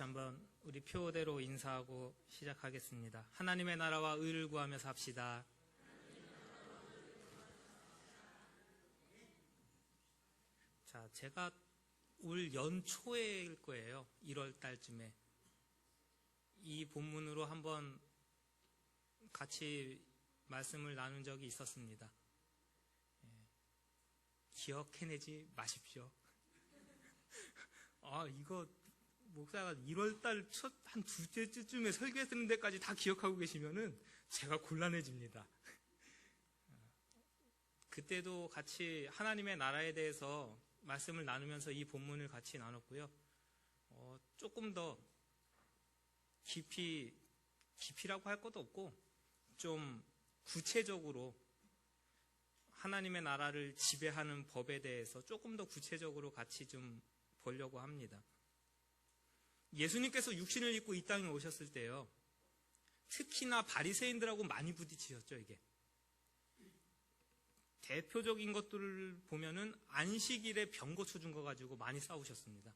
한번 우리 표대로 인사하고 시작하겠습니다. 하나님의 나라와 의를 구하며 삽시다. 자, 제가 올 연초일 거예요. 1월 달쯤에. 이 본문으로 한번 같이 말씀을 나눈 적이 있었습니다. 기억해내지 마십시오. 이거 목사가 1월달 첫 한 두째 주쯤에 설교했는 데까지 다 기억하고 계시면은 제가 곤란해집니다. 그때도 같이 하나님의 나라에 대해서 말씀을 나누면서 이 본문을 같이 나눴고요. 조금 더 깊이라고 할 것도 없고 좀 구체적으로 하나님의 나라를 지배하는 법에 대해서 조금 더 구체적으로 같이 좀 보려고 합니다. 예수님께서 육신을 입고 이 땅에 오셨을 때요, 특히나 바리새인들하고 많이 부딪히셨죠. 이게 대표적인 것들을 보면은 안식일에 병고쳐 준 거 가지고 많이 싸우셨습니다.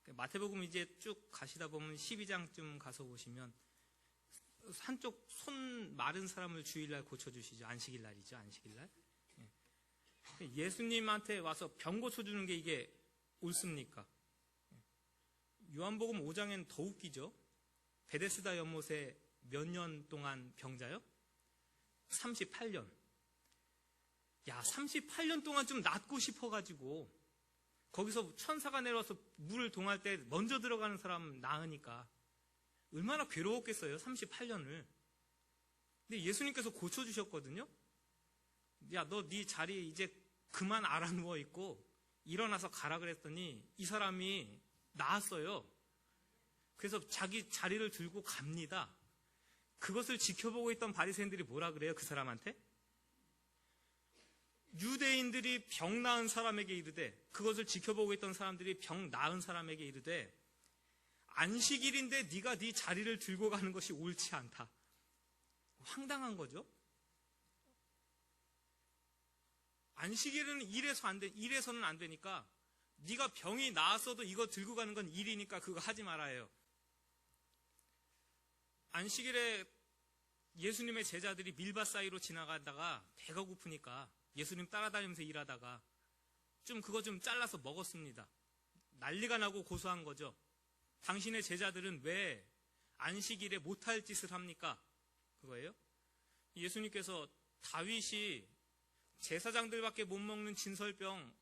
마태복음 이제 쭉 가시다 보면 12장쯤 가서 보시면 한쪽 손 마른 사람을 주일날 고쳐주시죠. 안식일 날이죠. 안식일 날. 예수님한테 와서 병 고쳐주는 게 이게 옳습니까? 요한복음 5장엔 더 웃기죠. 베데스다 연못에 몇 년 동안 병자요? 38년. 38년 동안 좀 낫고 싶어가지고 거기서 천사가 내려와서 물을 동할 때 먼저 들어가는 사람 나으니까 얼마나 괴로웠겠어요. 38년을. 근데 예수님께서 고쳐주셨거든요. 너 네 자리 이제 그만 알아 누워있고 일어나서 가라 그랬더니 이 사람이 나았어요. 그래서 자기 자리를 들고 갑니다. 그것을 지켜보고 있던 바리새인들이 뭐라 그래요? 그 사람한테? 유대인들이 병 나은 사람에게 이르되, 그것을 지켜보고 있던 사람들이 병 나은 사람에게 이르되, 안식일인데 네가 네 자리를 들고 가는 것이 옳지 않다. 황당한 거죠. 안식일은 일에서는 안 되니까 네가 병이 나았어도 이거 들고 가는 건 일이니까 그거 하지 말아요. 안식일에 예수님의 제자들이 밀밭 사이로 지나가다가 배가 고프니까 예수님 따라다니면서 일하다가 그거 좀 잘라서 먹었습니다. 난리가 나고 고소한 거죠. 당신의 제자들은 왜 안식일에 못할 짓을 합니까? 그거예요. 예수님께서 다윗이 제사장들밖에 못 먹는 진설병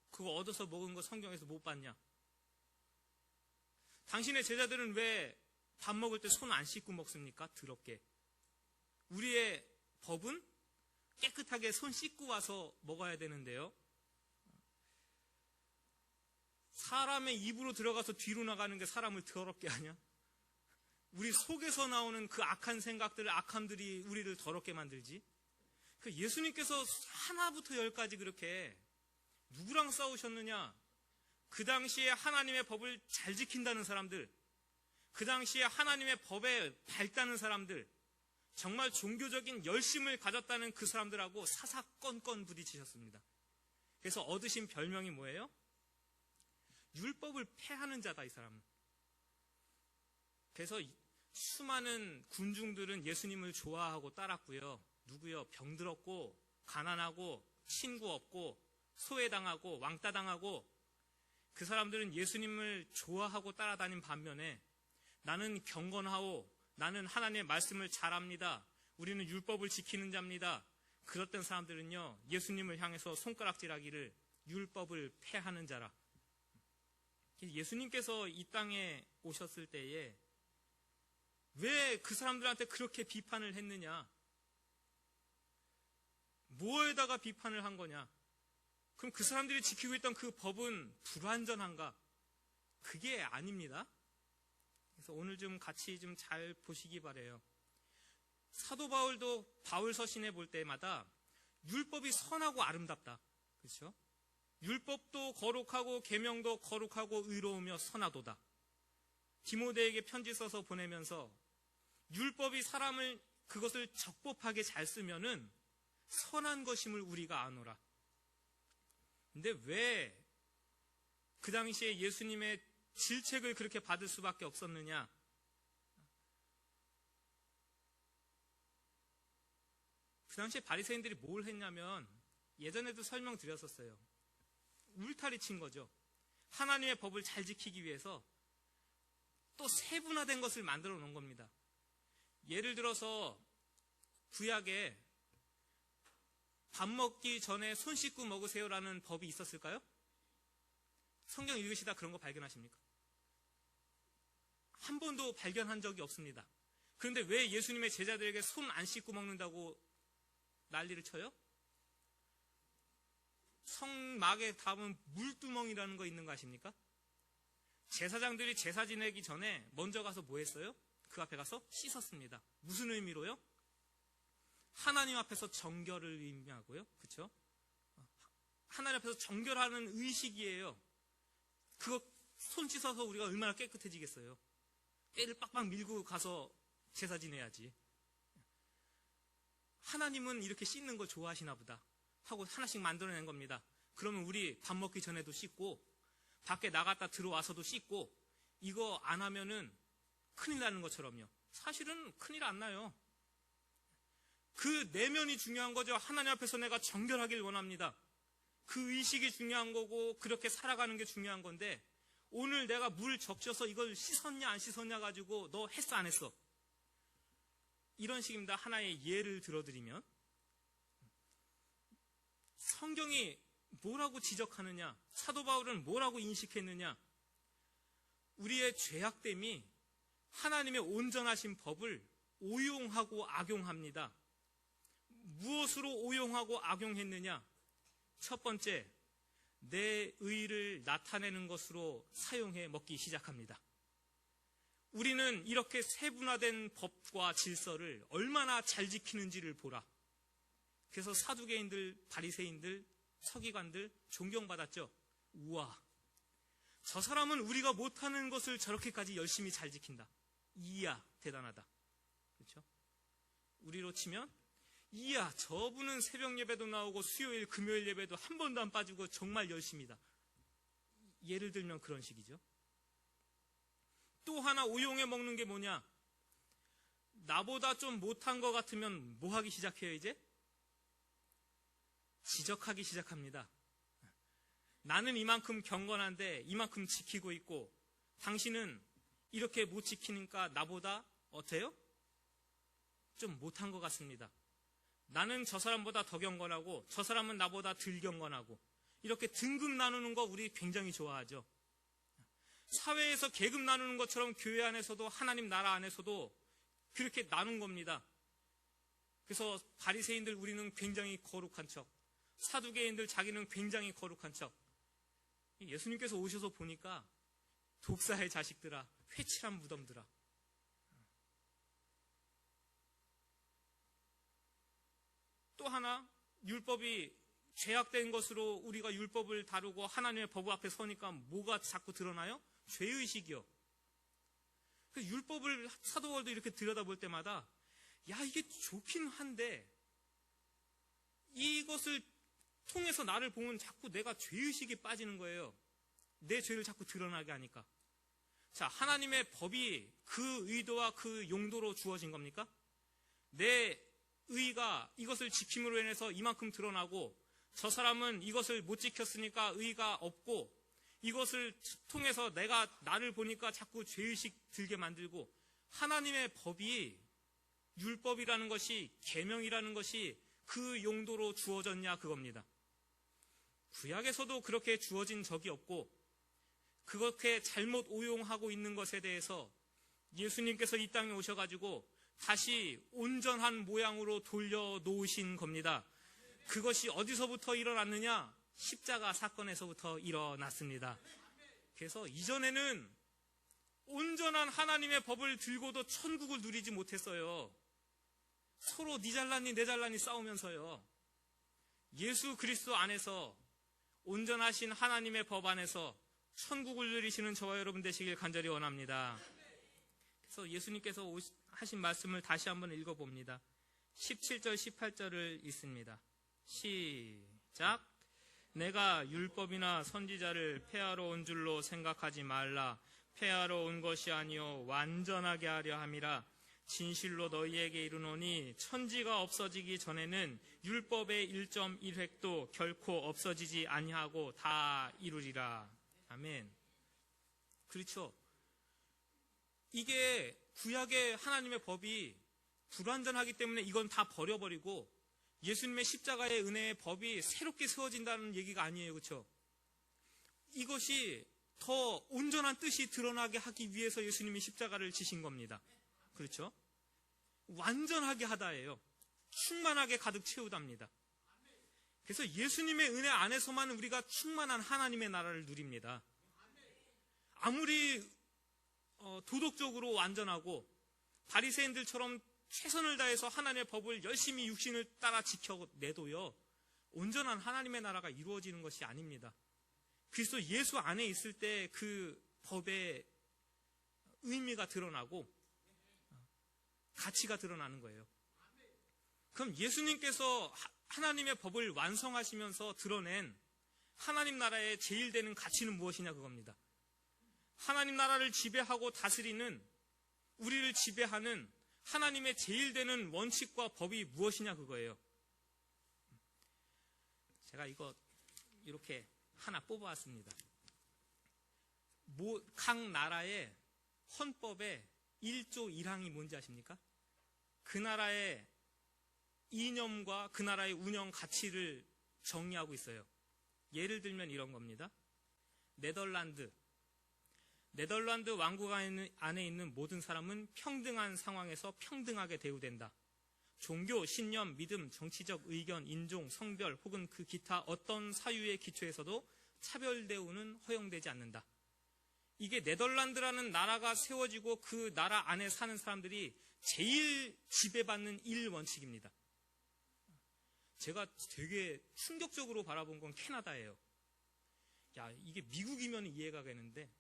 그거 얻어서 먹은 거 성경에서 못 봤냐? 당신의 제자들은 왜 밥 먹을 때 손 안 씻고 먹습니까? 더럽게. 우리의 법은 깨끗하게 손 씻고 와서 먹어야 되는데요. 사람의 입으로 들어가서 뒤로 나가는 게 사람을 더럽게 하냐? 우리 속에서 나오는 그 악한 생각들, 악함들이 우리를 더럽게 만들지. 예수님께서 하나부터 열까지 그렇게 누구랑 싸우셨느냐? 그 당시에 하나님의 법을 잘 지킨다는 사람들, 그 당시에 하나님의 법에 밝다는 사람들, 정말 종교적인 열심을 가졌다는 그 사람들하고 사사건건 부딪히셨습니다. 그래서 얻으신 별명이 뭐예요? 율법을 폐하는 자다, 이 사람은. 그래서 수많은 군중들은 예수님을 좋아하고 따랐고요. 누구요? 병들었고, 가난하고, 친구 없고, 소외당하고, 왕따당하고, 그 사람들은 예수님을 좋아하고 따라다닌 반면에 나는 경건하오, 나는 하나님의 말씀을 잘합니다, 우리는 율법을 지키는 자입니다, 그랬던 사람들은요, 예수님을 향해서 손가락질하기를 율법을 폐하는 자라. 예수님께서 이 땅에 오셨을 때에 왜 그 사람들한테 그렇게 비판을 했느냐? 뭐에다가 비판을 한 거냐? 그럼 그 사람들이 지키고 있던 그 법은 불완전한가? 그게 아닙니다. 그래서 오늘 좀 같이 좀 잘 보시기 바라요. 사도 바울도 바울 서신에 볼 때마다 율법이 선하고 아름답다. 그렇죠? 율법도 거룩하고 계명도 거룩하고 의로우며 선하도다. 디모데에게 편지 써서 보내면서 율법이 사람을 그것을 적법하게 잘 쓰면은 선한 것임을 우리가 아노라. 근데 왜 그 당시에 예수님의 질책을 그렇게 받을 수밖에 없었느냐? 그 당시에 바리새인들이 뭘 했냐면 예전에도 설명드렸었어요. 울타리 친 거죠. 하나님의 법을 잘 지키기 위해서 또 세분화된 것을 만들어 놓은 겁니다. 예를 들어서 구약에 밥 먹기 전에 손 씻고 먹으세요라는 법이 있었을까요? 성경 읽으시다 그런 거 발견하십니까? 한 번도 발견한 적이 없습니다. 그런데 왜 예수님의 제자들에게 손 안 씻고 먹는다고 난리를 쳐요? 성막에 담은 물두멍이라는 거 있는 거 아십니까? 제사장들이 제사 지내기 전에 먼저 가서 뭐 했어요? 그 앞에 가서 씻었습니다. 무슨 의미로요? 하나님 앞에서 정결을 의미하고요. 그렇죠? 하나님 앞에서 정결하는 의식이에요. 그거 손 씻어서 우리가 얼마나 깨끗해지겠어요? 때를 빡빡 밀고 가서 제사 지내야지. 하나님은 이렇게 씻는 거 좋아하시나 보다 하고 하나씩 만들어낸 겁니다. 그러면 우리 밥 먹기 전에도 씻고 밖에 나갔다 들어와서도 씻고 이거 안 하면은 큰일 나는 것처럼요. 사실은 큰일 안 나요. 그 내면이 중요한 거죠. 하나님 앞에서 내가 정결하길 원합니다. 그 의식이 중요한 거고 그렇게 살아가는 게 중요한 건데 오늘 내가 물 적셔서 이걸 씻었냐 안 씻었냐 가지고 너 했어 안 했어? 이런 식입니다. 하나의 예를 들어드리면 성경이 뭐라고 지적하느냐? 사도 바울은 뭐라고 인식했느냐? 우리의 죄악됨이 하나님의 온전하신 법을 오용하고 악용합니다. 무엇으로 오용하고 악용했느냐? 첫 번째, 내 의를 나타내는 것으로 사용해 먹기 시작합니다. 우리는 이렇게 세분화된 법과 질서를 얼마나 잘 지키는지를 보라. 그래서 사두개인들, 바리새인들, 서기관들 존경받았죠. 우와, 저 사람은 우리가 못하는 것을 저렇게까지 열심히 잘 지킨다. 이야, 대단하다. 그렇죠? 우리로 치면 이야, 저분은 새벽 예배도 나오고 수요일, 금요일 예배도 한 번도 안 빠지고 정말 열심이다. 예를 들면 그런 식이죠. 또 하나 오용해 먹는 게 뭐냐? 나보다 좀 못한 것 같으면 뭐 하기 시작해요, 이제? 지적하기 시작합니다. 나는 이만큼 경건한데 이만큼 지키고 있고 당신은 이렇게 못 지키니까 나보다 어때요? 좀 못한 것 같습니다. 나는 저 사람보다 더 경건하고 저 사람은 나보다 덜 경건하고 이렇게 등급 나누는 거 우리 굉장히 좋아하죠. 사회에서 계급 나누는 것처럼 교회 안에서도 하나님 나라 안에서도 그렇게 나눈 겁니다. 그래서 바리새인들 우리는 굉장히 거룩한 척, 사두개인들 자기는 굉장히 거룩한 척. 예수님께서 오셔서 보니까 독사의 자식들아, 회칠한 무덤들아. 또 하나, 율법이 죄악된 것으로 우리가 율법을 다루고 하나님의 법 앞에 서니까 뭐가 자꾸 드러나요? 죄의식이요. 율법을 사도 바울도 이렇게 들여다볼 때마다 야, 이게 좋긴 한데 이것을 통해서 나를 보면 자꾸 내가 죄의식이 빠지는 거예요. 내 죄를 자꾸 드러나게 하니까. 자, 하나님의 법이 그 의도와 그 용도로 주어진 겁니까? 내 의가 이것을 지킴으로 인해서 이만큼 드러나고 저 사람은 이것을 못 지켰으니까 의가 없고 이것을 통해서 내가 나를 보니까 자꾸 죄의식 들게 만들고 하나님의 법이 율법이라는 것이 계명이라는 것이 그 용도로 주어졌냐 그겁니다. 구약에서도 그렇게 주어진 적이 없고 그렇게 잘못 오용하고 있는 것에 대해서 예수님께서 이 땅에 오셔가지고 다시 온전한 모양으로 돌려놓으신 겁니다. 그것이 어디서부터 일어났느냐? 십자가 사건에서부터 일어났습니다. 그래서 이전에는 온전한 하나님의 법을 들고도 천국을 누리지 못했어요. 서로 니 잘났니 내 잘났니 싸우면서요. 예수 그리스도 안에서 온전하신 하나님의 법 안에서 천국을 누리시는 저와 여러분 되시길 간절히 원합니다. 그래서 예수님께서 하신 말씀을 다시 한번 읽어봅니다. 17절 18절을 읽습니다. 시작. 내가 율법이나 선지자를 폐하러 온 줄로 생각하지 말라. 폐하러 온 것이 아니요 완전하게 하려 함이라. 진실로 너희에게 이르노니 천지가 없어지기 전에는 율법의 1.1획도 결코 없어지지 아니하고 다 이루리라. 아멘. 그렇죠. 이게 구약의 하나님의 법이 불완전하기 때문에 이건 다 버려버리고 예수님의 십자가의 은혜의 법이 새롭게 세워진다는 얘기가 아니에요. 그렇죠? 이것이 더 온전한 뜻이 드러나게 하기 위해서 예수님이 십자가를 지신 겁니다. 그렇죠? 완전하게 하다예요. 충만하게 가득 채우답니다. 그래서 예수님의 은혜 안에서만 우리가 충만한 하나님의 나라를 누립니다. 아무리 도덕적으로 완전하고 바리새인들처럼 최선을 다해서 하나님의 법을 열심히 육신을 따라 지켜내도요, 온전한 하나님의 나라가 이루어지는 것이 아닙니다. 그리스도 예수 안에 있을 때 그 법의 의미가 드러나고 가치가 드러나는 거예요. 그럼 예수님께서 하나님의 법을 완성하시면서 드러낸 하나님 나라의 제일 되는 가치는 무엇이냐 그겁니다. 하나님 나라를 지배하고 다스리는, 우리를 지배하는 하나님의 제일 되는 원칙과 법이 무엇이냐 그거예요. 제가 이거 이렇게 하나 뽑아왔습니다. 각 나라의 헌법의 1조 1항이 뭔지 아십니까? 그 나라의 이념과 그 나라의 운영 가치를 정의하고 있어요. 예를 들면 이런 겁니다. 네덜란드 왕국 안에 있는 모든 사람은 평등한 상황에서 평등하게 대우된다. 종교, 신념, 믿음, 정치적 의견, 인종, 성별 혹은 그 기타 어떤 사유의 기초에서도 차별 대우는 허용되지 않는다. 이게 네덜란드라는 나라가 세워지고 그 나라 안에 사는 사람들이 제일 지배받는 1원칙입니다. 제가 되게 충격적으로 바라본 건 캐나다예요. 야, 이게 미국이면 이해가 되는데,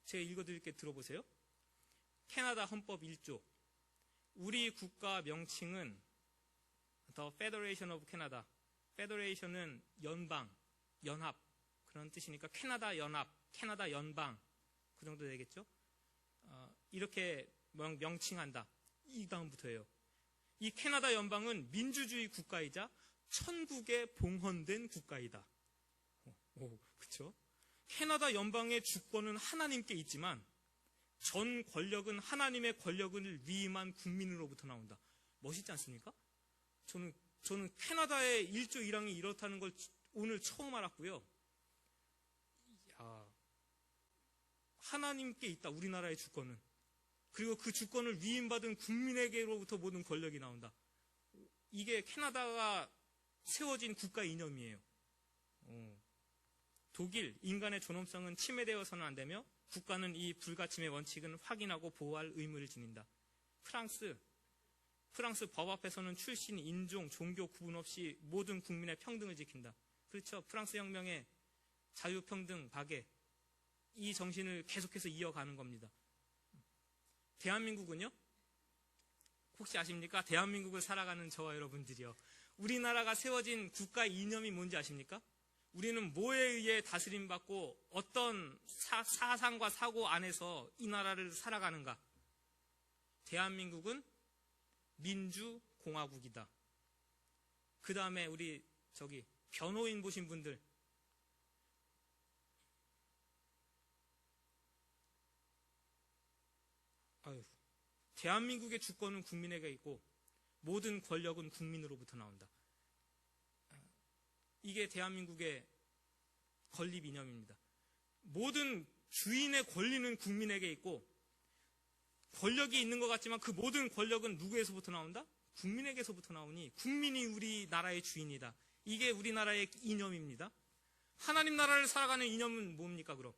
제가 읽어드릴게 들어보세요. 캐나다 헌법 1조. 우리 국가 명칭은 The Federation of Canada. Federation은 연방, 연합 그런 뜻이니까 캐나다 연합, 캐나다 연방 그 정도 되겠죠? 이렇게 명칭한다. 이 다음부터예요. 이 캐나다 연방은 민주주의 국가이자 천국에 봉헌된 국가이다. 그렇죠? 캐나다 연방의 주권은 하나님께 있지만 전 권력은 하나님의 권력을 위임한 국민으로부터 나온다. 멋있지 않습니까? 저는 캐나다의 1조 1항이 이렇다는 걸 오늘 처음 알았고요. 하나님께 있다, 우리나라의 주권은. 그리고 그 주권을 위임받은 국민에게로부터 모든 권력이 나온다. 이게 캐나다가 세워진 국가 이념이에요. 독일, 인간의 존엄성은 침해되어서는 안 되며 국가는 이 불가침의 원칙은 확인하고 보호할 의무를 지닌다. 프랑스 법 앞에서는 출신, 인종, 종교 구분 없이 모든 국민의 평등을 지킨다. 그렇죠. 프랑스 혁명의 자유평등, 박애, 이 정신을 계속해서 이어가는 겁니다. 대한민국은요? 혹시 아십니까? 대한민국을 살아가는 저와 여러분들이요. 우리나라가 세워진 국가 이념이 뭔지 아십니까? 우리는 뭐에 의해 다스림받고 어떤 사상과 사고 안에서 이 나라를 살아가는가? 대한민국은 민주공화국이다. 그 다음에 우리 변호인 보신 분들, 대한민국의 주권은 국민에게 있고 모든 권력은 국민으로부터 나온다. 이게 대한민국의 건립 이념입니다. 모든 주인의 권리는 국민에게 있고 권력이 있는 것 같지만 그 모든 권력은 누구에서부터 나온다? 국민에게서부터 나오니 국민이 우리나라의 주인이다. 이게 우리나라의 이념입니다. 하나님 나라를 살아가는 이념은 뭡니까 그럼?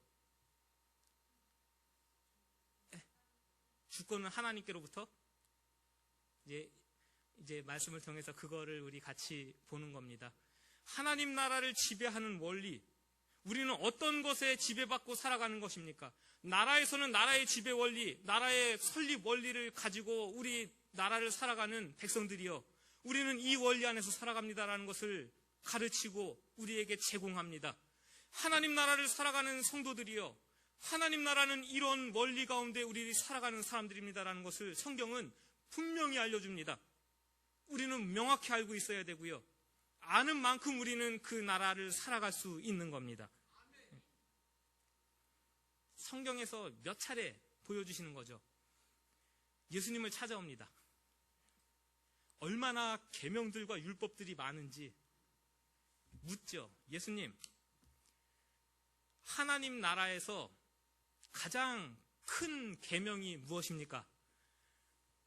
주권은 하나님께로부터? 이제 말씀을 통해서 그거를 우리 같이 보는 겁니다. 하나님 나라를 지배하는 원리, 우리는 어떤 것에 지배받고 살아가는 것입니까? 나라에서는 나라의 지배 원리, 나라의 설립 원리를 가지고 우리 나라를 살아가는 백성들이요, 우리는 이 원리 안에서 살아갑니다라는 것을 가르치고 우리에게 제공합니다. 하나님 나라를 살아가는 성도들이요, 하나님 나라는 이런 원리 가운데 우리들이 살아가는 사람들입니다라는 것을 성경은 분명히 알려줍니다. 우리는 명확히 알고 있어야 되고요, 아는 만큼 우리는 그 나라를 살아갈 수 있는 겁니다. 성경에서 몇 차례 보여주시는 거죠. 예수님을 찾아옵니다. 얼마나 계명들과 율법들이 많은지 묻죠. 예수님, 하나님 나라에서 가장 큰 계명이 무엇입니까?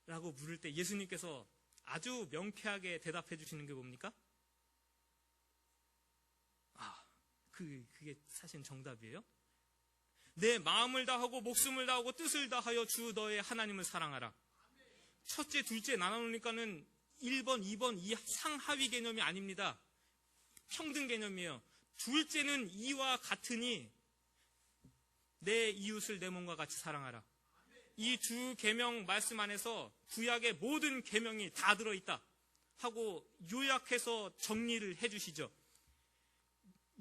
라고 물을 때 예수님께서 아주 명쾌하게 대답해 주시는 게 뭡니까? 그게 사실 정답이에요. 내 마음을 다하고 목숨을 다하고 뜻을 다하여 주 너의 하나님을 사랑하라. 첫째, 둘째 나눠놓으니까는 1번, 2번 이 상하위 개념이 아닙니다. 평등 개념이에요. 둘째는 이와 같으니 내 이웃을 내 몸과 같이 사랑하라. 이 두 계명 말씀 안에서 구약의 모든 계명이 다 들어있다 하고 요약해서 정리를 해주시죠.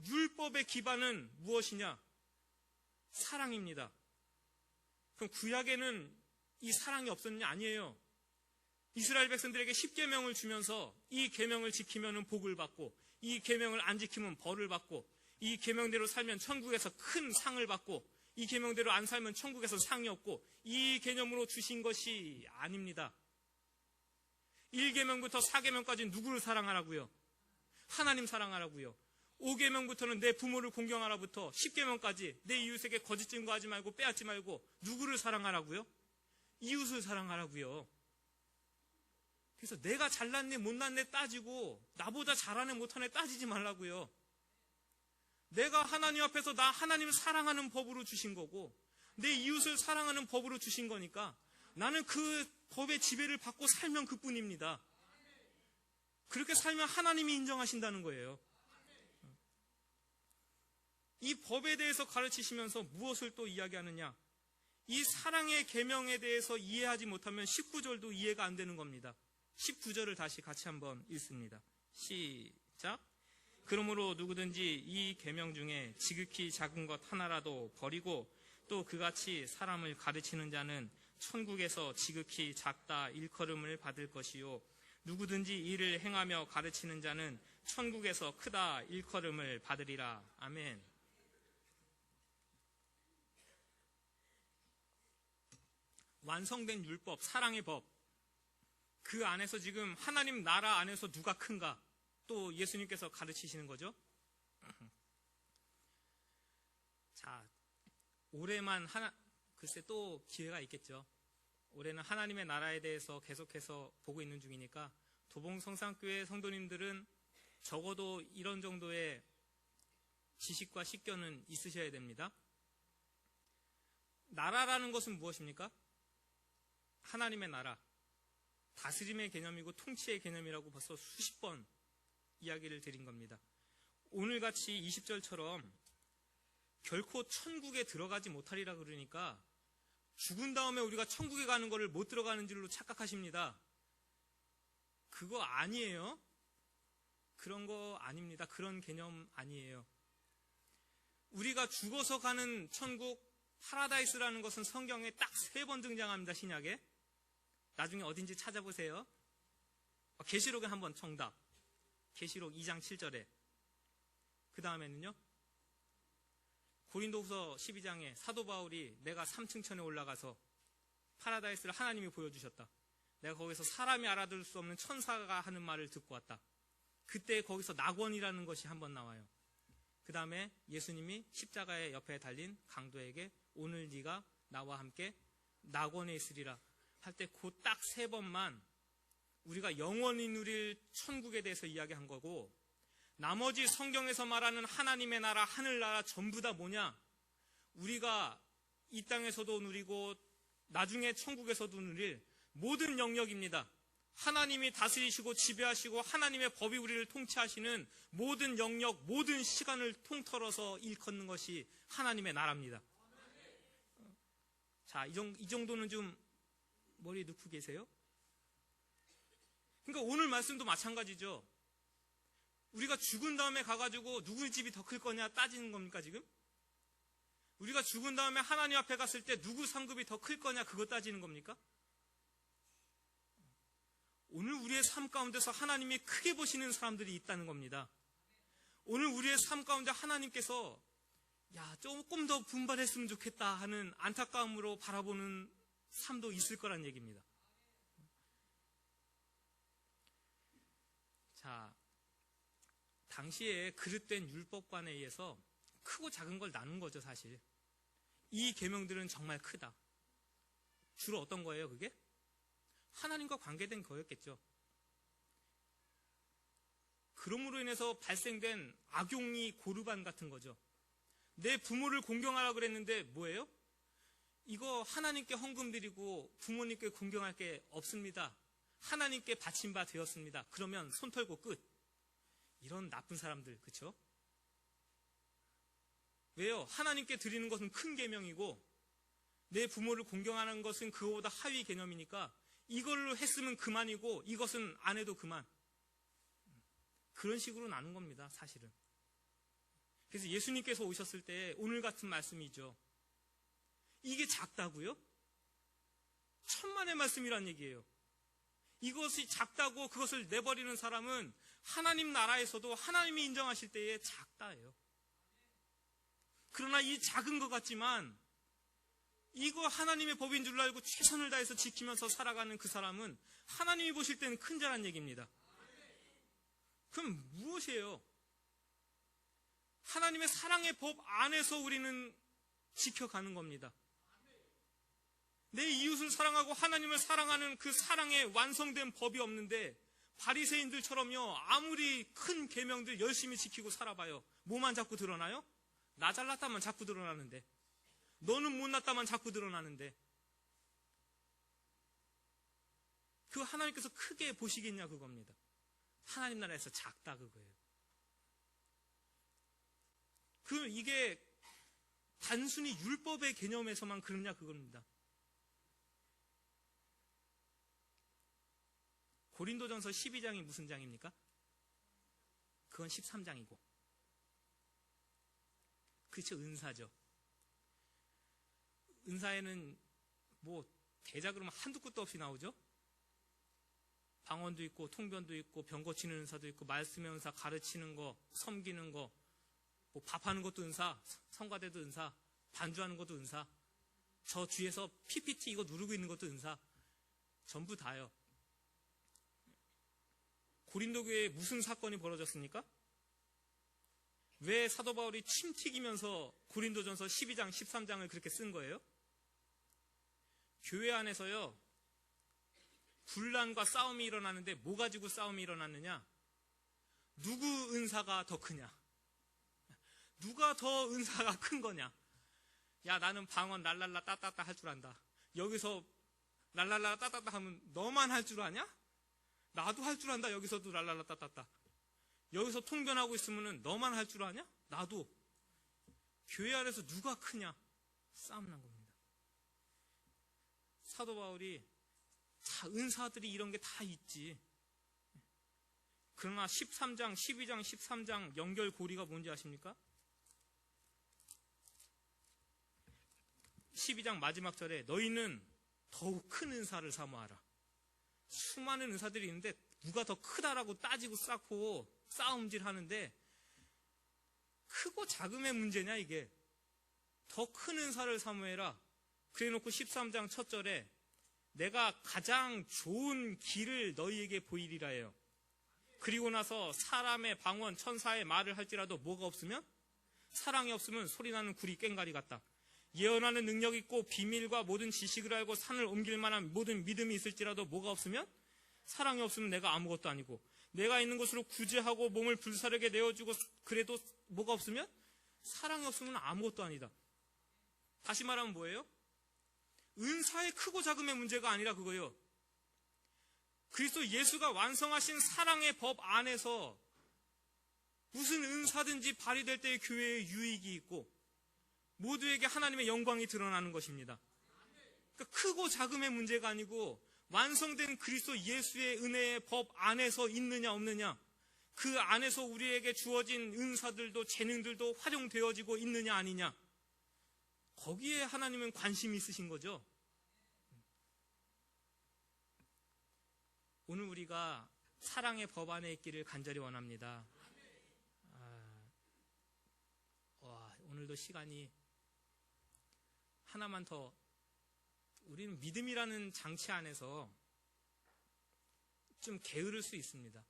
율법의 기반은 무엇이냐? 사랑입니다. 그럼 구약에는 이 사랑이 없었느냐? 아니에요. 이스라엘 백성들에게 10계명을 주면서 이 계명을 지키면 복을 받고, 이 계명을 안 지키면 벌을 받고, 이 계명대로 살면 천국에서 큰 상을 받고, 이 계명대로 안 살면 천국에서 상이 없고, 이 개념으로 주신 것이 아닙니다. 1계명부터 4계명까지 누구를 사랑하라고요? 하나님 사랑하라고요. 5계명부터는 내 부모를 공경하라부터 10계명까지 내 이웃에게 거짓 증거하지 말고 빼앗지 말고 누구를 사랑하라고요? 이웃을 사랑하라고요. 그래서 내가 잘났네 못났네 따지고 나보다 잘하네 못하네 따지지 말라고요. 내가 하나님 앞에서 나 하나님을 사랑하는 법으로 주신 거고 내 이웃을 사랑하는 법으로 주신 거니까 나는 그 법의 지배를 받고 살면 그뿐입니다. 그렇게 살면 하나님이 인정하신다는 거예요. 이 법에 대해서 가르치시면서 무엇을 또 이야기하느냐? 이 사랑의 계명에 대해서 이해하지 못하면 19절도 이해가 안 되는 겁니다. 19절을 다시 같이 한번 읽습니다. 시작. 그러므로 누구든지 이 계명 중에 지극히 작은 것 하나라도 버리고 또 그같이 사람을 가르치는 자는 천국에서 지극히 작다 일컬음을 받을 것이요 누구든지 이를 행하며 가르치는 자는 천국에서 크다 일컬음을 받으리라. 아멘. 완성된 율법, 사랑의 법, 그 안에서 지금 하나님 나라 안에서 누가 큰가 또 예수님께서 가르치시는 거죠. 자, 올해만 글쎄 또 기회가 있겠죠. 올해는 하나님의 나라에 대해서 계속해서 보고 있는 중이니까 도봉성산교회 성도님들은 적어도 이런 정도의 지식과 식견은 있으셔야 됩니다. 나라라는 것은 무엇입니까? 하나님의 나라, 다스림의 개념이고 통치의 개념이라고 벌써 수십 번 이야기를 드린 겁니다. 오늘같이 20절처럼 결코 천국에 들어가지 못하리라 그러니까 죽은 다음에 우리가 천국에 가는 것을 못 들어가는 줄로 착각하십니다. 그거 아니에요. 그런 거 아닙니다. 그런 개념 아니에요. 우리가 죽어서 가는 천국, 파라다이스라는 것은 성경에 딱 3번 등장합니다. 신약에. 나중에 어딘지 찾아보세요. 계시록에 한번 정답. 계시록 2장 7절에. 그 다음에는요. 고린도후서 12장에 사도 바울이 내가 3층 천에 올라가서 파라다이스를 하나님이 보여주셨다. 내가 거기서 사람이 알아들을 수 없는 천사가 하는 말을 듣고 왔다. 그때 거기서 낙원이라는 것이 한번 나와요. 그 다음에 예수님이 십자가의 옆에 달린 강도에게 오늘 네가 나와 함께 낙원에 있으리라 할 때 그 딱 3번만 우리가 영원히 누릴 천국에 대해서 이야기한 거고, 나머지 성경에서 말하는 하나님의 나라, 하늘나라 전부 다 뭐냐? 우리가 이 땅에서도 누리고 나중에 천국에서도 누릴 모든 영역입니다. 하나님이 다스리시고 지배하시고 하나님의 법이 우리를 통치하시는 모든 영역, 모든 시간을 통틀어서 일컫는 것이 하나님의 나라입니다. 자, 이 정도는 좀 머리에 넣고 계세요? 그러니까 오늘 말씀도 마찬가지죠. 우리가 죽은 다음에 가가지고 누구의 집이 더 클 거냐 따지는 겁니까 지금? 우리가 죽은 다음에 하나님 앞에 갔을 때 누구 상급이 더 클 거냐 그거 따지는 겁니까? 오늘 우리의 삶 가운데서 하나님이 크게 보시는 사람들이 있다는 겁니다. 오늘 우리의 삶 가운데 하나님께서 조금 더 분발했으면 좋겠다 하는 안타까움으로 바라보는 삶도 있을 거란 얘기입니다. 자, 당시에 그릇된 율법관에 의해서 크고 작은 걸 나눈 거죠, 사실. 이 계명들은 정말 크다. 주로 어떤 거예요, 그게? 하나님과 관계된 거였겠죠. 그럼으로 인해서 발생된 악용이 고르반 같은 거죠. 내 부모를 공경하라고 그랬는데 뭐예요? 이거 하나님께 헌금 드리고 부모님께 공경할 게 없습니다. 하나님께 바친 바 되었습니다. 그러면 손 털고 끝. 이런 나쁜 사람들, 그쵸? 왜요? 하나님께 드리는 것은 큰 계명이고 내 부모를 공경하는 것은 그거보다 하위 개념이니까 이걸로 했으면 그만이고 이것은 안 해도 그만. 그런 식으로 나눈 겁니다, 사실은. 그래서 예수님께서 오셨을 때 오늘 같은 말씀이죠. 이게 작다고요? 천만의 말씀이란 얘기예요. 이것이 작다고 그것을 내버리는 사람은 하나님 나라에서도 하나님이 인정하실 때에 작다예요. 그러나 이 작은 것 같지만 이거 하나님의 법인 줄 알고 최선을 다해서 지키면서 살아가는 그 사람은 하나님이 보실 때는 큰 자란 얘기입니다. 그럼 무엇이에요? 하나님의 사랑의 법 안에서 우리는 지켜가는 겁니다. 내 이웃을 사랑하고 하나님을 사랑하는 그 사랑의 완성된 법이 없는데 바리새인들처럼요, 아무리 큰 계명들 열심히 지키고 살아봐요. 뭐만 자꾸 드러나요? 나 잘났다만 자꾸 드러나는데, 너는 못났다만 자꾸 드러나는데, 그 하나님께서 크게 보시겠냐 그겁니다. 하나님 나라에서 작다 그거예요. 이게 단순히 율법의 개념에서만 그러냐 그겁니다. 고린도전서 12장이 무슨 장입니까? 그건 13장이고. 그렇죠, 은사죠. 은사에는 대자 그러면 한두 끝도 없이 나오죠? 방언도 있고, 통변도 있고, 병 고치는 은사도 있고, 말씀의 은사, 가르치는 거, 섬기는 거, 밥하는 것도 은사, 성가대도 은사, 반주하는 것도 은사, 저 뒤에서 PPT 이거 누르고 있는 것도 은사, 전부 다요. 고린도 교회에 무슨 사건이 벌어졌습니까? 왜 사도 바울이 침 튀기면서 고린도전서 12장, 13장을 그렇게 쓴 거예요? 교회 안에서요, 분란과 싸움이 일어나는데 뭐 가지고 싸움이 일어났느냐? 누구 은사가 더 크냐? 누가 더 은사가 큰 거냐? 야, 나는 방언 랄랄라 따따따 할 줄 안다. 여기서 랄랄라 따따따 하면 너만 할 줄 아냐? 나도 할 줄 안다. 여기서도 랄랄라 따따따. 여기서 통변하고 있으면 너만 할 줄 아냐? 나도. 교회 안에서 누가 크냐? 싸움 난 겁니다. 사도 바울이 은사들이 이런 게 다 있지. 그러나 13장, 12장, 13장 연결고리가 뭔지 아십니까? 12장 마지막 절에 너희는 더욱 큰 은사를 사모하라. 수많은 은사들이 있는데 누가 더 크다라고 따지고 쌓고 싸움질 하는데 크고 작음의 문제냐 이게. 더 큰 은사를 사모해라. 그래놓고 13장 첫 절에 내가 가장 좋은 길을 너희에게 보이리라 해요. 그리고 나서 사람의 방언, 천사의 말을 할지라도 뭐가 없으면? 사랑이 없으면 소리나는 구리 꽹가리 같다. 예언하는 능력이 있고 비밀과 모든 지식을 알고 산을 옮길 만한 모든 믿음이 있을지라도 뭐가 없으면? 사랑이 없으면 내가 아무것도 아니고, 내가 있는 곳으로 구제하고 몸을 불사르게 내어주고 그래도 뭐가 없으면? 사랑이 없으면 아무것도 아니다. 다시 말하면 뭐예요? 은사의 크고 작음의 문제가 아니라 그거예요. 그리스도 예수가 완성하신 사랑의 법 안에서 무슨 은사든지 발휘될 때의 교회의 유익이 있고 모두에게 하나님의 영광이 드러나는 것입니다. 그러니까 크고 작음의 문제가 아니고 완성된 그리스도 예수의 은혜의 법 안에서 있느냐 없느냐, 그 안에서 우리에게 주어진 은사들도 재능들도 활용되어지고 있느냐 아니냐, 거기에 하나님은 관심이 있으신 거죠. 오늘 우리가 사랑의 법 안에 있기를 간절히 원합니다. 오늘도 시간이 하나만 더, 우리는 믿음이라는 장치 안에서 좀 게으를 수 있습니다.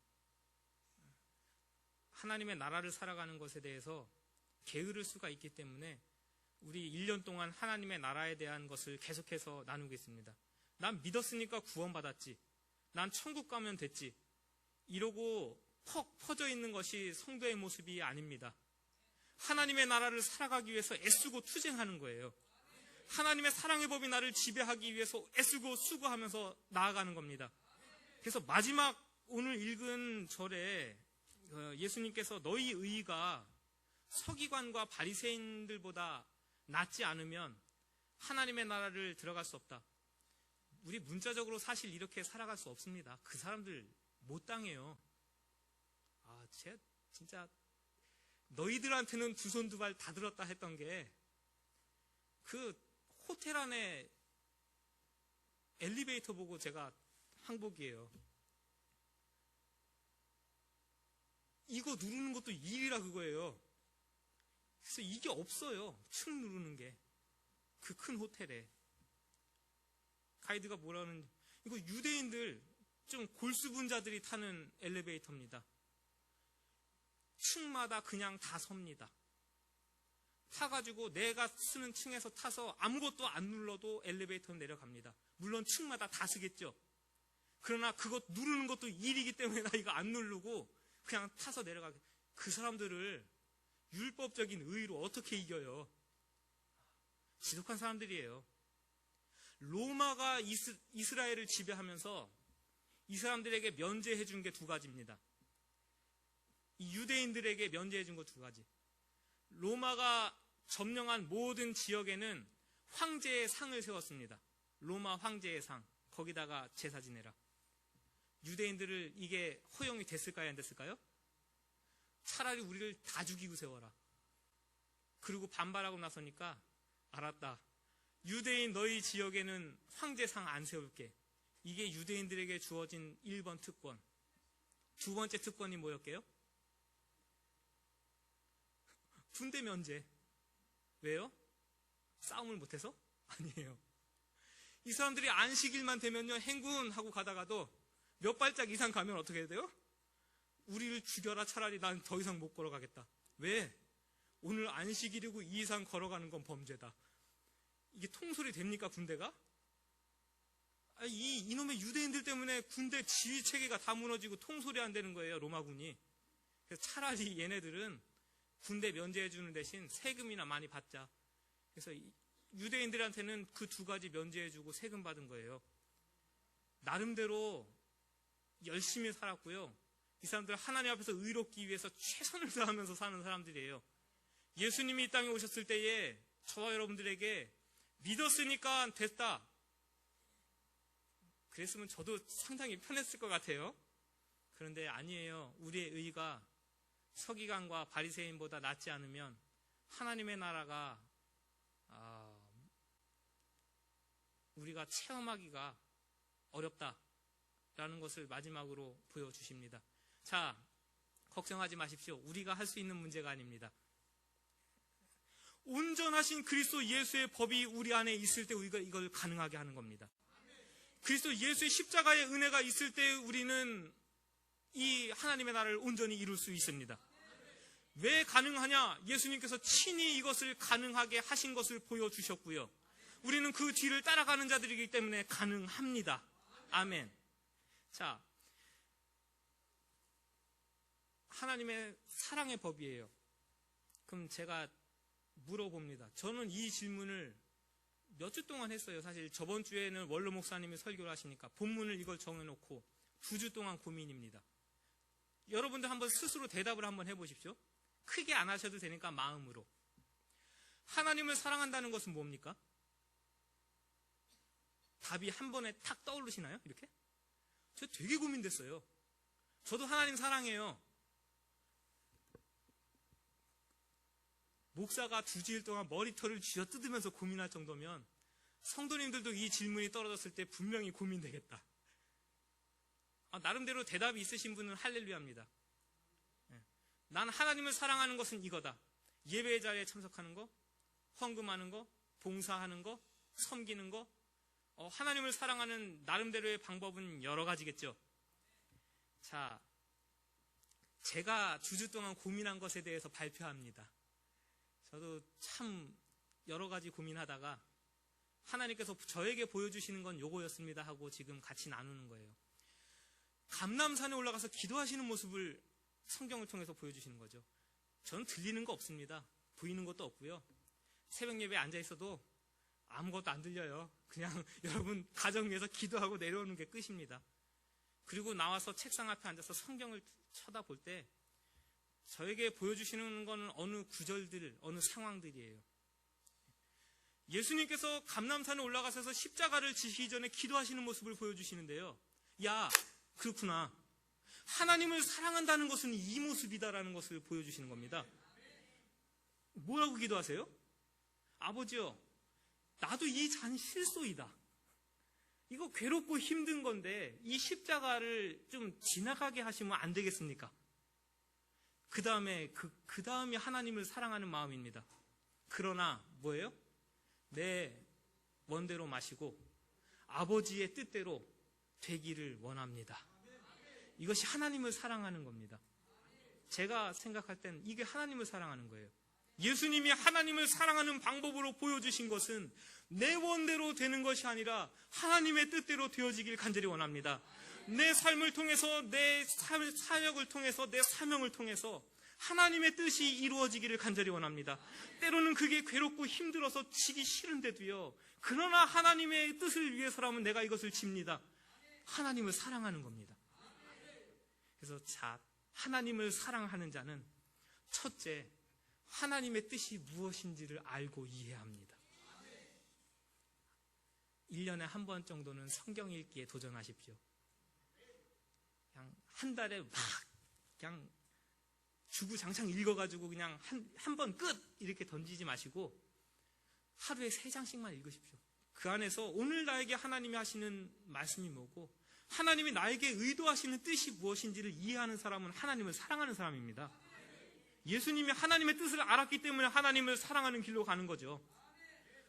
하나님의 나라를 살아가는 것에 대해서 게으를 수가 있기 때문에 우리 1년 동안 하나님의 나라에 대한 것을 계속해서 나누겠습니다. 난 믿었으니까 구원받았지, 난 천국 가면 됐지, 이러고 퍽 퍼져 있는 것이 성도의 모습이 아닙니다. 하나님의 나라를 살아가기 위해서 애쓰고 투쟁하는 거예요. 하나님의 사랑의 법이 나를 지배하기 위해서 애쓰고 수고하면서 나아가는 겁니다. 그래서 마지막 오늘 읽은 절에 예수님께서 너희 의의가 서기관과 바리새인들보다 낫지 않으면 하나님의 나라를 들어갈 수 없다. 우리 문자적으로 사실 이렇게 살아갈 수 없습니다. 그 사람들 못 당해요. 제가 진짜 너희들한테는 두 손 두 발 다 들었다 했던 게, 그 호텔 안에 엘리베이터 보고 제가 항복이에요. 이거 누르는 것도 일이라 그거예요. 그래서 이게 없어요. 층 누르는 게. 그 큰 호텔에. 가이드가 뭐라는, 이거 유대인들 좀 골수분자들이 타는 엘리베이터입니다. 층마다 그냥 다 섭니다. 타가지고 내가 쓰는 층에서 타서 아무것도 안 눌러도 엘리베이터는 내려갑니다. 물론 층마다 다 쓰겠죠. 그러나 그것 누르는 것도 일이기 때문에 나 이거 안 누르고 그냥 타서 내려가게. 그 사람들을 율법적인 의의로 어떻게 이겨요? 지독한 사람들이에요. 로마가 이스라엘을 지배하면서 이 사람들에게 면제해 준 게 두 가지입니다. 이 유대인들에게 면제해 준 거 두 가지. 로마가 점령한 모든 지역에는 황제의 상을 세웠습니다. 로마 황제의 상. 거기다가 제사 지내라. 유대인들을 이게 허용이 됐을까요? 안 됐을까요? 차라리 우리를 다 죽이고 세워라. 그리고 반발하고 나서니까 알았다. 유대인 너희 지역에는 황제상 안 세울게. 이게 유대인들에게 주어진 1번 특권. 두 번째 특권이 뭐였게요? 군대 면제. 왜요? 싸움을 못해서? 아니에요. 이 사람들이 안식일만 되면요, 행군하고 가다가도 몇 발짝 이상 가면 어떻게 해야 돼요? 우리를 죽여라. 차라리 난 더 이상 못 걸어가겠다. 왜? 오늘 안식일이고 이 이상 걸어가는 건 범죄다. 이게 통솔이 됩니까, 군대가? 이놈의 유대인들 때문에 군대 지휘 체계가 다 무너지고 통솔이 안 되는 거예요, 로마군이. 그래서 차라리 얘네들은 군대 면제해주는 대신 세금이나 많이 받자. 그래서 유대인들한테는 그 두 가지 면제해주고 세금 받은 거예요. 나름대로 열심히 살았고요. 이 사람들 하나님 앞에서 의롭기 위해서 최선을 다하면서 사는 사람들이에요. 예수님이 이 땅에 오셨을 때에 저와 여러분들에게 믿었으니까 됐다. 그랬으면 저도 상당히 편했을 것 같아요. 그런데 아니에요. 우리의 의의가 서기관과 바리새인보다 낫지 않으면 하나님의 나라가 우리가 체험하기가 어렵다라는 것을 마지막으로 보여주십니다. 자, 걱정하지 마십시오. 우리가 할 수 있는 문제가 아닙니다. 온전하신 그리스도 예수의 법이 우리 안에 있을 때 우리가 이걸 가능하게 하는 겁니다. 그리스도 예수의 십자가의 은혜가 있을 때 우리는 이 하나님의 나라를 온전히 이룰 수 있습니다. 왜 가능하냐? 예수님께서 친히 이것을 가능하게 하신 것을 보여주셨고요. 우리는 그 뒤를 따라가는 자들이기 때문에 가능합니다. 아멘. 자, 하나님의 사랑의 법이에요. 그럼 제가 물어봅니다. 저는 이 질문을 몇 주 동안 했어요. 사실 저번 주에는 원로 목사님이 설교를 하시니까 본문을 이걸 정해놓고 2주 동안 고민입니다. 여러분들 한번 스스로 대답을 한번 해보십시오. 크게 안 하셔도 되니까 마음으로. 하나님을 사랑한다는 것은 뭡니까? 답이 한 번에 탁 떠오르시나요? 이렇게? 저 되게 고민됐어요. 저도 하나님 사랑해요. 목사가 2주일 동안 머리털을 쥐어뜯으면서 고민할 정도면 성도님들도 이 질문이 떨어졌을 때 분명히 고민되겠다. 나름대로 대답이 있으신 분은 할렐루야입니다. 난 하나님을 사랑하는 것은 이거다. 예배의 자리에 참석하는 거, 헌금하는 거, 봉사하는 거, 섬기는 거. 하나님을 사랑하는 나름대로의 방법은 여러 가지겠죠. 자, 제가 2주 동안 고민한 것에 대해서 발표합니다. 저도 참 여러 가지 고민하다가 하나님께서 저에게 보여주시는 건 요거였습니다 하고 지금 같이 나누는 거예요. 감람산에 올라가서 기도하시는 모습을 성경을 통해서 보여주시는 거죠. 저는 들리는 거 없습니다. 보이는 것도 없고요. 새벽 예배에 앉아 있어도 아무것도 안 들려요. 그냥 여러분 가정 위에서 기도하고 내려오는 게 끝입니다. 그리고 나와서 책상 앞에 앉아서 성경을 쳐다볼 때 저에게 보여주시는 거는 어느 구절들, 어느 상황들이에요. 예수님께서 감람산에 올라가셔서 십자가를 지시기 전에 기도하시는 모습을 보여주시는데요. 야, 그렇구나. 하나님을 사랑한다는 것은 이 모습이다라는 것을 보여주시는 겁니다. 뭐라고 기도하세요? 아버지요, 나도 이 잔 실소이다. 이거 괴롭고 힘든 건데 이 십자가를 좀 지나가게 하시면 안 되겠습니까? 그 다음에 하나님을 사랑하는 마음입니다. 그러나 뭐예요? 내 원대로 마시고 아버지의 뜻대로 되기를 원합니다. 이것이 하나님을 사랑하는 겁니다. 제가 생각할 땐 이게 하나님을 사랑하는 거예요. 예수님이 하나님을 사랑하는 방법으로 보여주신 것은 내 원대로 되는 것이 아니라 하나님의 뜻대로 되어지길 간절히 원합니다. 내 삶을 통해서, 내 사역을 통해서, 내 사명을 통해서 하나님의 뜻이 이루어지기를 간절히 원합니다. 때로는 그게 괴롭고 힘들어서 지기 싫은데도요. 그러나 하나님의 뜻을 위해서라면 내가 이것을 집니다. 하나님을 사랑하는 겁니다. 그래서 하나님을 사랑하는 자는 첫째, 하나님의 뜻이 무엇인지를 알고 이해합니다. 1년에 한 번 정도는 성경 읽기에 도전하십시오. 그냥 한 달에 그냥 주구장창 읽어가지고 그냥 한 번 끝! 이렇게 던지지 마시고 하루에 3장씩만 읽으십시오. 그 안에서 오늘 나에게 하나님이 하시는 말씀이 뭐고 하나님이 나에게 의도하시는 뜻이 무엇인지를 이해하는 사람은 하나님을 사랑하는 사람입니다. 예수님이 하나님의 뜻을 알았기 때문에 하나님을 사랑하는 길로 가는 거죠.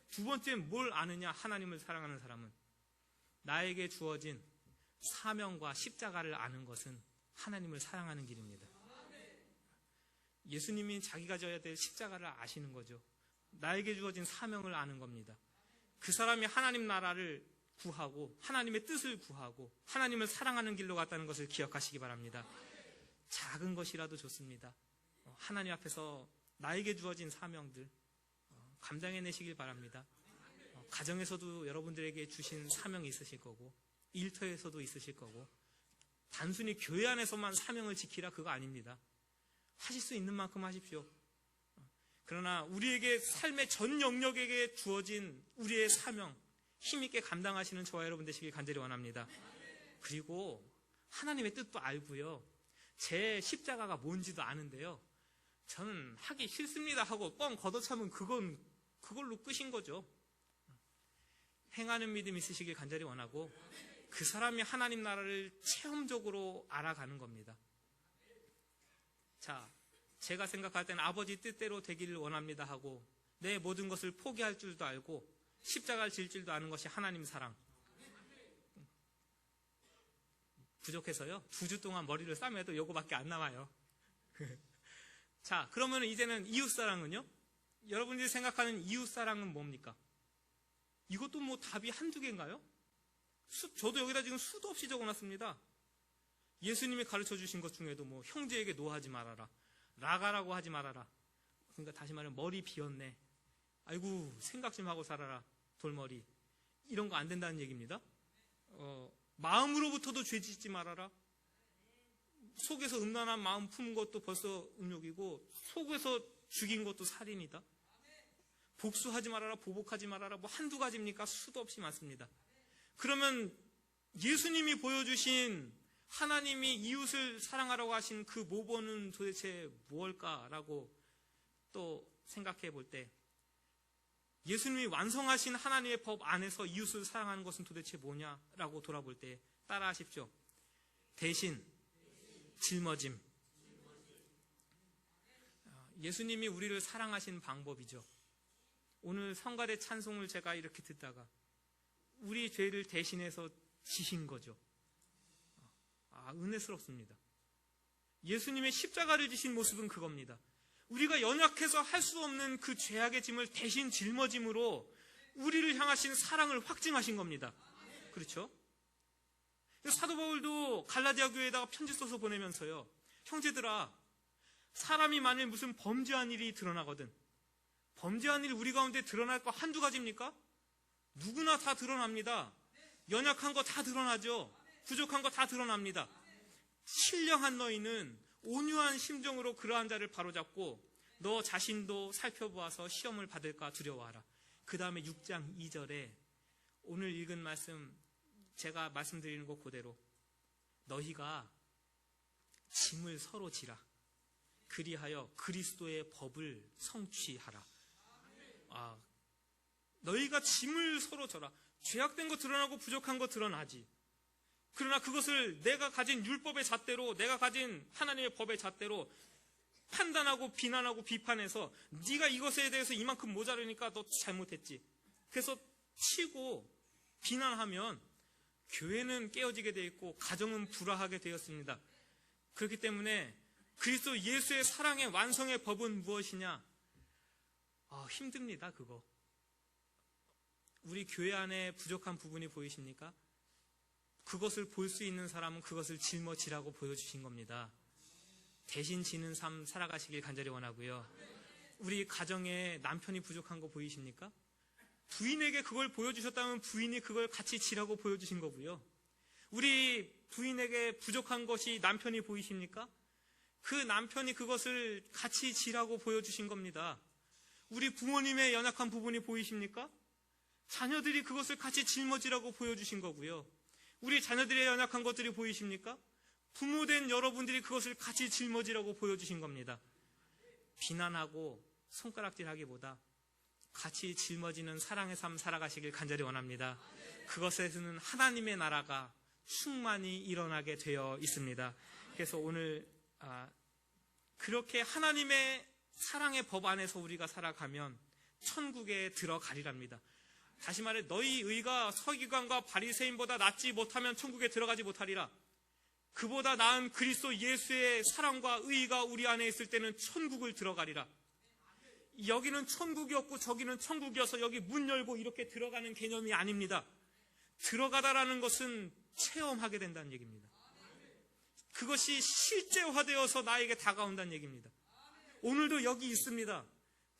두 번째, 뭘 아느냐? 하나님을 사랑하는 사람은 나에게 주어진 사명과 십자가를 아는 것은 하나님을 사랑하는 길입니다. 예수님이 자기가 져야 될 십자가를 아시는 거죠. 나에게 주어진 사명을 아는 겁니다. 그 사람이 하나님 나라를 구하고 하나님의 뜻을 구하고 하나님을 사랑하는 길로 갔다는 것을 기억하시기 바랍니다. 작은 것이라도 좋습니다. 하나님 앞에서 나에게 주어진 사명들 감당해내시길 바랍니다. 가정에서도 여러분들에게 주신 사명이 있으실 거고 일터에서도 있으실 거고 단순히 교회 안에서만 사명을 지키라 그거 아닙니다. 하실 수 있는 만큼 하십시오. 그러나 우리에게 삶의 전 영역에게 주어진 우리의 사명 힘있게 감당하시는 저와 여러분 되시길 간절히 원합니다. 그리고 하나님의 뜻도 알고요. 제 십자가가 뭔지도 아는데요. 저는 하기 싫습니다 하고 뻥 걷어차면 그걸로 끝인 거죠. 행하는 믿음 있으시길 간절히 원하고 그 사람이 하나님 나라를 체험적으로 알아가는 겁니다. 자, 제가 생각할 때는 아버지 뜻대로 되기를 원합니다 하고 내 모든 것을 포기할 줄도 알고 십자가를 질 줄도 아는 것이 하나님 사랑. 부족해서요. 2주 동안 머리를 싸매도 요거밖에 안 남아요. 자, 그러면 이제는 이웃사랑은요? 여러분들이 생각하는 이웃사랑은 뭡니까? 이것도 뭐 답이 한두 개인가요? 저도 여기다 지금 수도 없이 적어놨습니다. 예수님이 가르쳐 주신 것 중에도 뭐 형제에게 노하지 말아라, 라가라고 하지 말아라. 그러니까 다시 말하면 머리 비었네. 아이고 생각 좀 하고 살아라, 돌머리. 이런 거 안 된다는 얘기입니다. 마음으로부터도 죄 짓지 말아라. 속에서 음란한 마음 품은 것도 벌써 음욕이고 속에서 죽인 것도 살인이다. 복수하지 말아라, 보복하지 말아라. 뭐 한두 가지입니까? 수도 없이 많습니다. 그러면 예수님이 보여주신 하나님이 이웃을 사랑하라고 하신 그 모범은 도대체 무엇일까라고 또 생각해 볼 때 예수님이 완성하신 하나님의 법 안에서 이웃을 사랑하는 것은 도대체 뭐냐라고 돌아볼 때 따라하십시오. 대신, 짊어짐. 예수님이 우리를 사랑하신 방법이죠. 오늘 성가대 찬송을 제가 이렇게 듣다가 우리 죄를 대신해서 지신 거죠. 은혜스럽습니다. 예수님의 십자가를 지신 모습은 그겁니다. 우리가 연약해서 할 수 없는 그 죄악의 짐을 대신 짊어짐으로 우리를 향하신 사랑을 확증하신 겁니다. 그렇죠? 사도 바울도 갈라디아 교회에다가 편지 써서 보내면서요, 형제들아, 사람이 만일 무슨 범죄한 일이 드러나거든, 범죄한 일이 우리 가운데 드러날 거 한두 가지입니까? 누구나 다 드러납니다. 연약한 거 다 드러나죠. 부족한 거 다 드러납니다. 신령한 너희는 온유한 심정으로 그러한 자를 바로잡고 너 자신도 살펴보아서 시험을 받을까 두려워하라. 그 다음에 6장 2절에 오늘 읽은 말씀, 제가 말씀드리는 것 그대로 너희가 짐을 서로 지라. 그리하여 그리스도의 법을 성취하라. 너희가 짐을 서로 져라. 죄악된 거 드러나고 부족한 거 드러나지. 그러나 그것을 내가 가진 율법의 잣대로, 내가 가진 하나님의 법의 잣대로 판단하고 비난하고 비판해서 네가 이것에 대해서 이만큼 모자르니까 너 잘못했지. 그래서 치고 비난하면 교회는 깨어지게 되어 있고 가정은 불화하게 되었습니다. 그렇기 때문에 그리스도 예수의 사랑의 완성의 법은 무엇이냐? 힘듭니다. 그거. 우리 교회 안에 부족한 부분이 보이십니까? 그것을 볼 수 있는 사람은 그것을 짊어지라고 보여주신 겁니다. 대신 지는 삶 살아가시길 간절히 원하고요. 우리 가정에 남편이 부족한 거 보이십니까? 부인에게 그걸 보여주셨다면 부인이 그걸 같이 지라고 보여주신 거고요. 우리 부인에게 부족한 것이 남편이 보이십니까? 그 남편이 그것을 같이 지라고 보여주신 겁니다. 우리 부모님의 연약한 부분이 보이십니까? 자녀들이 그것을 같이 짊어지라고 보여주신 거고요. 우리 자녀들의 연약한 것들이 보이십니까? 부모된 여러분들이 그것을 같이 짊어지라고 보여주신 겁니다. 비난하고 손가락질하기보다 같이 짊어지는 사랑의 삶 살아가시길 간절히 원합니다. 그것에서는 하나님의 나라가 충만히 일어나게 되어 있습니다. 그래서 오늘 그렇게 하나님의 사랑의 법 안에서 우리가 살아가면 천국에 들어가리랍니다. 다시 말해 너희 의가 서기관과 바리새인보다 낫지 못하면 천국에 들어가지 못하리라. 그보다 나은 그리스도 예수의 사랑과 의가 우리 안에 있을 때는 천국을 들어가리라. 여기는 천국이었고 저기는 천국이어서 여기 문 열고 이렇게 들어가는 개념이 아닙니다. 들어가다라는 것은 체험하게 된다는 얘기입니다. 그것이 실제화되어서 나에게 다가온다는 얘기입니다. 오늘도 여기 있습니다.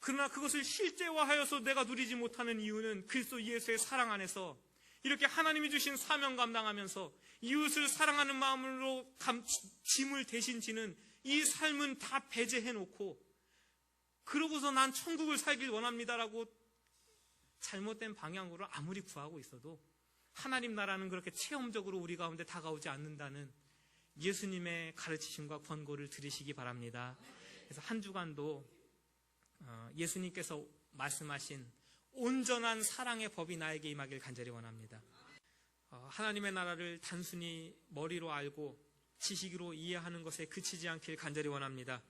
그러나 그것을 실제화하여서 내가 누리지 못하는 이유는 그리스도 예수의 사랑 안에서 이렇게 하나님이 주신 사명 감당하면서 이웃을 사랑하는 마음으로 짐을 대신 지는 이 삶은 다 배제해놓고 그러고서 난 천국을 살길 원합니다라고 잘못된 방향으로 아무리 구하고 있어도 하나님 나라는 그렇게 체험적으로 우리 가운데 다가오지 않는다는 예수님의 가르치심과 권고를 들으시기 바랍니다. 그래서 한 주간도 예수님께서 말씀하신 온전한 사랑의 법이 나에게 임하길 간절히 원합니다. 하나님의 나라를 단순히 머리로 알고 지식으로 이해하는 것에 그치지 않길 간절히 원합니다.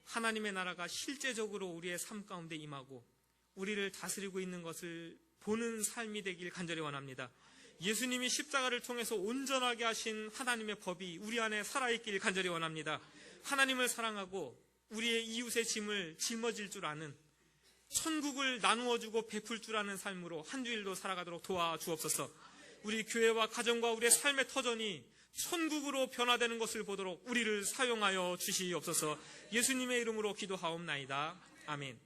하나님의 나라가 실제적으로 우리의 삶 가운데 임하고 우리를 다스리고 있는 것을 보는 삶이 되길 간절히 원합니다. 예수님이 십자가를 통해서 온전하게 하신 하나님의 법이 우리 안에 살아있길 간절히 원합니다. 하나님을 사랑하고 우리의 이웃의 짐을 짊어질 줄 아는, 천국을 나누어주고 베풀 줄 아는 삶으로 한 주일도 살아가도록 도와주옵소서. 우리 교회와 가정과 우리의 삶의 터전이 천국으로 변화되는 것을 보도록 우리를 사용하여 주시옵소서. 예수님의 이름으로 기도하옵나이다. 아멘.